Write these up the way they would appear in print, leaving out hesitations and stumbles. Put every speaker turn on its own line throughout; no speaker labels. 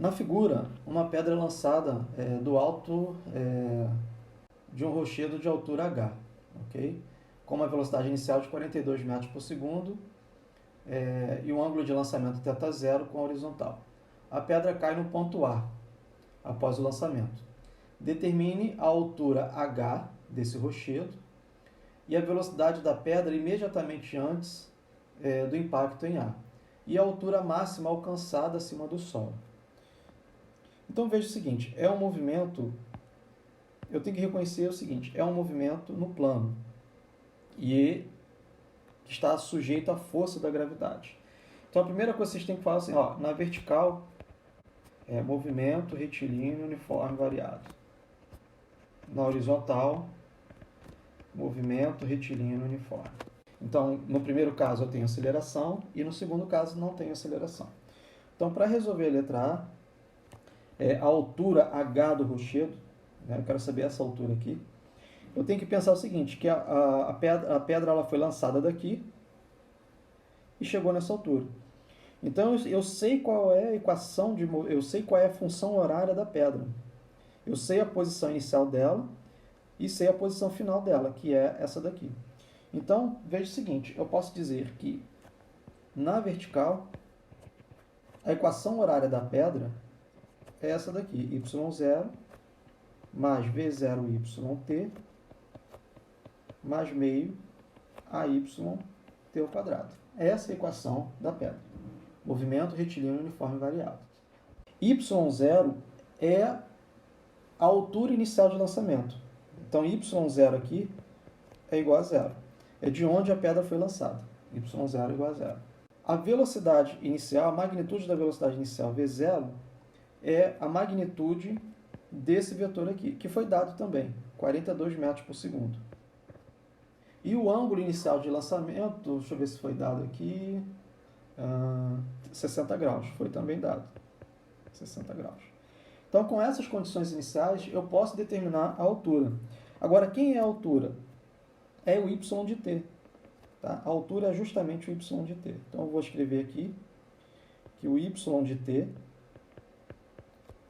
Na figura, uma pedra é lançada do alto de um rochedo de altura h, ok? Com uma velocidade inicial de 42 metros por segundo e um ângulo de lançamento θ0 com a horizontal. A pedra cai no ponto A após o lançamento. Determine a altura h desse rochedo e a velocidade da pedra imediatamente antes do impacto em A, e a altura máxima alcançada acima do solo. Então veja o seguinte, é um movimento, eu tenho que reconhecer o seguinte, é um movimento no plano e está sujeito à força da gravidade. Então a primeira coisa que vocês têm que falar assim, ó, na vertical é movimento retilíneo uniforme variado. Na horizontal, movimento retilíneo uniforme. Então, no primeiro caso eu tenho aceleração e no segundo caso não tenho aceleração. Então, para resolver a letra A, a altura h do rochedo, né, eu quero saber essa altura aqui, eu tenho que pensar o seguinte, que a pedra ela foi lançada daqui e chegou nessa altura. Então, eu sei qual é a equação, eu sei qual é a função horária da pedra. Eu sei a posição inicial dela e sei a posição final dela, que é essa daqui. Então, veja o seguinte, eu posso dizer que na vertical, a equação horária da pedra é essa daqui, y0 mais v0yt mais meio AYT ao quadrado. Essa é a equação da pedra. Movimento retilíneo uniforme variado. Y0 é a altura inicial de lançamento. Então, Y0 aqui é igual a zero. É de onde a pedra foi lançada. Y0 é igual a zero. A velocidade inicial, a magnitude da velocidade inicial V0 é a magnitude desse vetor aqui, que foi dado também, 42 metros por segundo. E o ângulo inicial de lançamento, deixa eu ver se foi dado aqui, 60 graus, foi também dado, 60 graus. Então, com essas condições iniciais, eu posso determinar a altura. Agora, quem é a altura? É o y de t. Tá? A altura é justamente o y de t. Então, eu vou escrever aqui que o y de t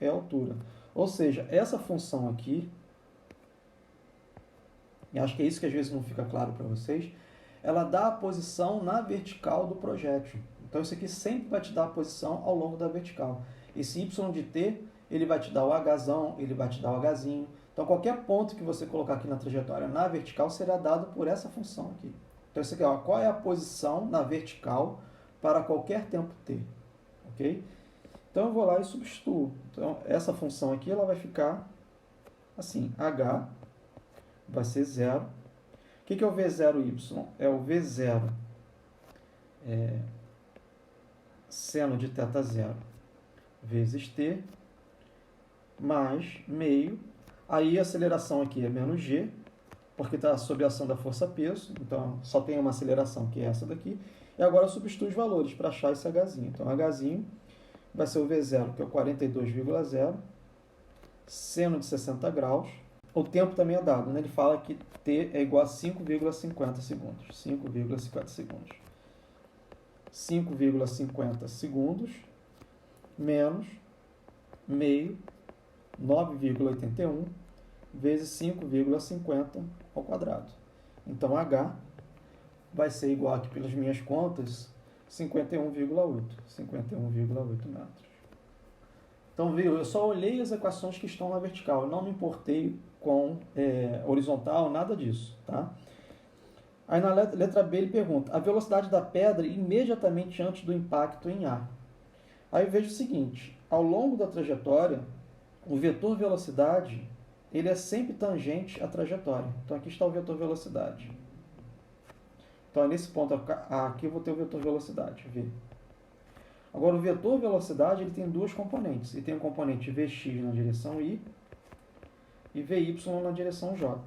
é a altura. Ou seja, essa função aqui, e acho que é isso que às vezes não fica claro para vocês, ela dá a posição na vertical do projétil. Então, isso aqui sempre vai te dar a posição ao longo da vertical. Esse y de t, ele vai te dar o hzão, ele vai te dar o hzinho. Então, qualquer ponto que você colocar aqui na trajetória na vertical será dado por essa função aqui. Então, isso aqui, ó, qual é a posição na vertical para qualquer tempo t? Ok? Então, eu vou lá e substituo. Então, essa função aqui ela vai ficar assim, h vai ser zero. O que é o v0y? É o v0 seno de θ0 vezes t mais meio. Aí a aceleração aqui é menos g, porque está sob a ação da força-peso, então só tem uma aceleração, que é essa daqui. E agora eu substituo os valores para achar esse hzinho. Então, hzinho vai ser o v0, que é o 42,0, seno de 60 graus. O tempo também é dado, né? Ele fala que t é igual a 5,50 segundos. 5,50 segundos. 5,50 segundos menos meio, 9,81, vezes 5,50 ao quadrado. Então, h vai ser igual aqui pelas minhas contas, 51,8. 51,8 metros. Então, viu? Eu só olhei as equações que estão na vertical. Eu não me importei com horizontal, nada disso. Tá? Aí na letra B ele pergunta, a velocidade da pedra imediatamente antes do impacto em A. Aí veja o seguinte, ao longo da trajetória, o vetor velocidade ele é sempre tangente à trajetória. Então, aqui está o vetor velocidade. Então, nesse ponto aqui eu vou ter o vetor velocidade, V. Agora, o vetor velocidade ele tem duas componentes. Ele tem um componente Vx na direção Y e Vy na direção J.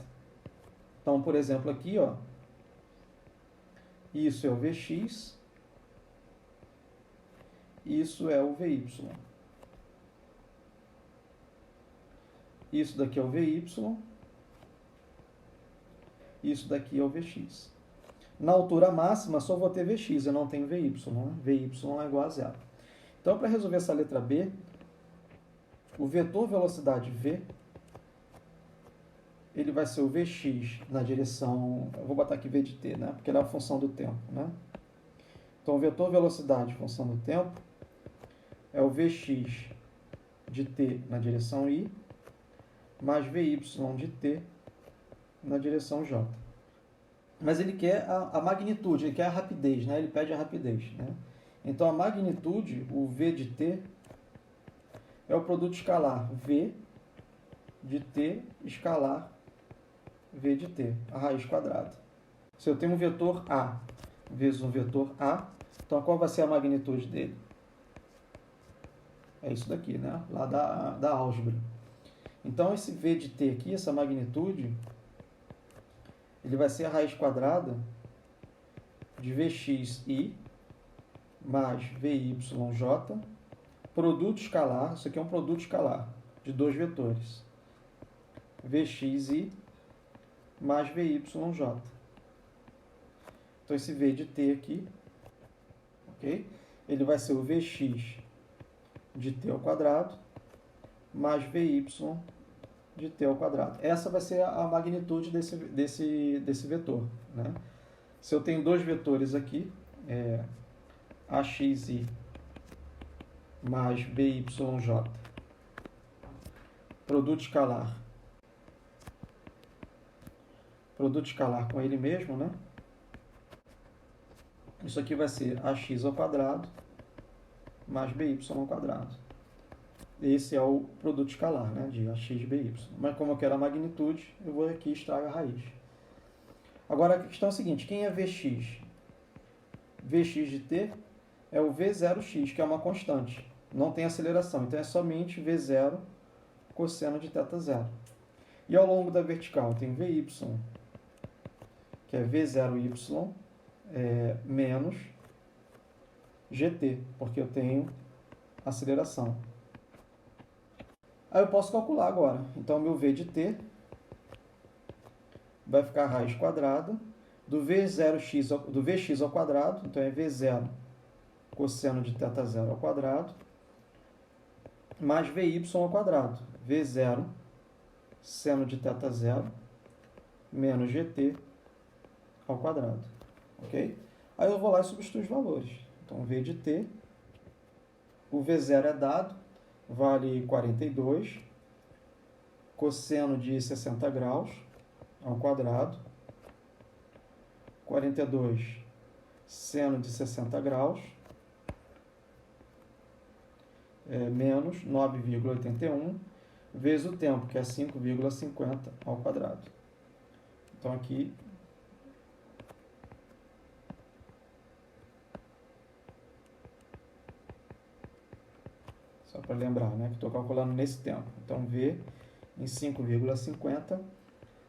Então, por exemplo, aqui, ó, isso é o Vx, isso é o Vy. Isso daqui é o Vy, isso daqui é o Vx. Na altura máxima, só vou ter Vx, eu não tenho Vy. Né? Vy é igual a zero. Então, para resolver essa letra B, O vetor velocidade v, ele vai ser o Vx na direção, eu vou botar aqui v de t, né? Porque ele é a função do tempo, né? Então, o vetor velocidade função do tempo é o Vx de t na direção y, mais Vy de t na direção j. Mas ele quer a magnitude, ele quer a rapidez, né? Ele pede a rapidez, né? Então, a magnitude, o v de t, é o produto escalar v de t escalar v de t, a raiz quadrada. Se eu tenho um vetor A vezes um vetor A, então qual vai ser a magnitude dele? É isso daqui, né? Lá da álgebra. Então, esse v de t aqui, essa magnitude, ele vai ser a raiz quadrada de Vxi mais Vyj, produto escalar, isso aqui é um produto escalar, de dois vetores. Vxi mais Vyj. Então, esse v de t aqui, ok? Ele vai ser o Vx de t ao quadrado mais Vy de t ao quadrado. Essa vai ser a magnitude desse vetor, né? Se eu tenho dois vetores aqui, axi mais byj, produto escalar com ele mesmo, né? Isso aqui vai ser ax ao quadrado mais by ao quadrado. Esse é o produto escalar, né, de ax e by. Mas como eu quero a magnitude, eu vou aqui e extrair a raiz. Agora a questão é a seguinte, quem é Vx? Vx de t é o V0x, que é uma constante. Não tem aceleração, então é somente V0 cosseno de θ0. E ao longo da vertical tem Vy, que é V0y, menos gt, porque eu tenho aceleração. Aí eu posso calcular agora. Então, meu v de t vai ficar a raiz quadrada do Vx ao quadrado, então é V0 cosseno de θ0 ao quadrado, mais Vy ao quadrado, V0 seno de θ0 menos gt ao quadrado. Ok? Aí eu vou lá e substituo os valores. Então, v de t, o V0 é dado, vale 42, cosseno de 60 graus ao quadrado, 42 seno de 60 graus, menos 9,81, vezes o tempo, que é 5,50 ao quadrado. Então, aqui, só para lembrar, né, que estou calculando nesse tempo. Então, V em 5,50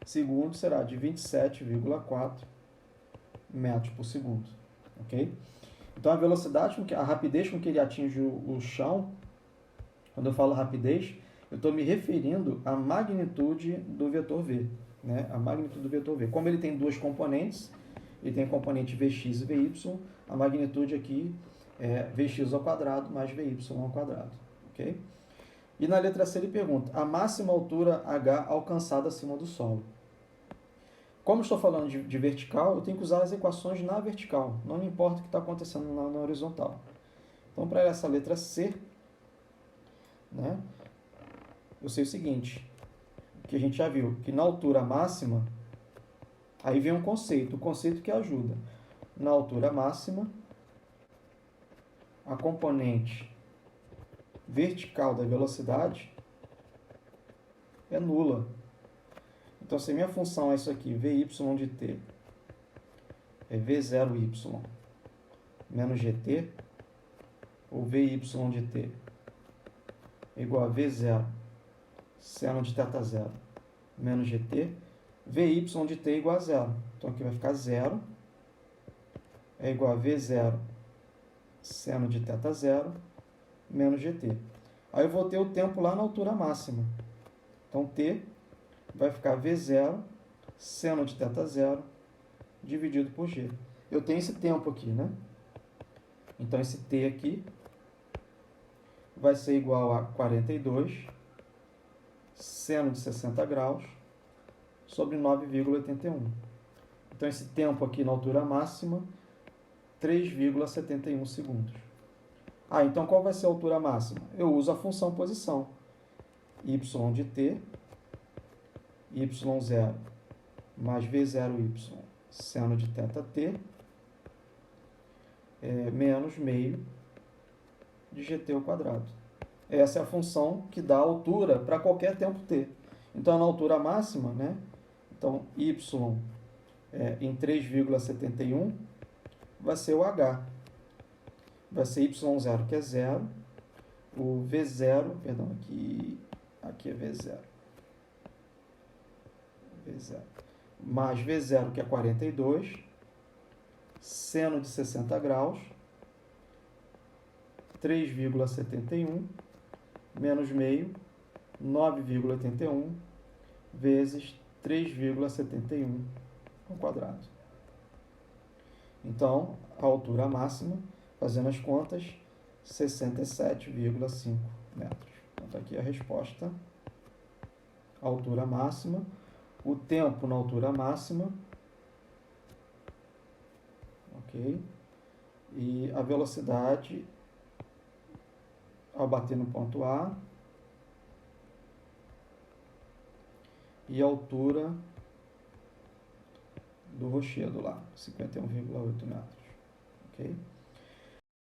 segundos será de 27,4 metros por segundo. Ok? Então, a velocidade, a rapidez com que ele atinge o chão, quando eu falo rapidez, eu estou me referindo à magnitude do vetor v. Né? A magnitude do vetor v. Como ele tem duas componentes, ele tem a componente Vx e Vy, a magnitude aqui é Vx ao quadrado mais Vy ao quadrado. Okay? E na letra C ele pergunta, a máxima altura h alcançada acima do solo. Como estou falando de vertical, eu tenho que usar as equações na vertical, não me importa o que está acontecendo na horizontal. Então, para essa letra C, né, eu sei o seguinte, que a gente já viu, que na altura máxima, aí vem um conceito, o conceito que ajuda. Na altura máxima, a componente vertical da velocidade é nula. Então, se a minha função é isso aqui, Vy de t é V0y menos gt, ou Vy de t é igual a V0 seno de θ0 menos gt, Vy de t é igual a zero. Então, aqui vai ficar zero, é igual a V0 seno de θ0 menos gt. Aí eu vou ter o tempo lá na altura máxima. Então, t vai ficar V0 seno de θ0 dividido por g. Eu tenho esse tempo aqui, né? Então, esse t aqui vai ser igual a 42 seno de 60 graus sobre 9,81. Então, esse tempo aqui na altura máxima, 3,71 segundos. Então qual vai ser a altura máxima? Eu uso a função posição. Y de t, y0 mais v0y, seno de θt, menos meio de gt ao quadrado. Essa é a função que dá a altura para qualquer tempo t. Então, na altura máxima, né? Então, y em 3,71 vai ser o h. Vai ser y0, que é 0. O v0, perdão, aqui é v0. V0. Mais v0, que é 42. Seno de 60 graus. 3,71 menos meio, 9,81 vezes 3,71 ao quadrado. Então, a altura máxima, fazendo as contas, 67,5 metros. Então, está aqui a resposta. A altura máxima. O tempo na altura máxima. Ok? E a velocidade ao bater no ponto A. E a altura do rochedo lá, 51,8 metros. Ok?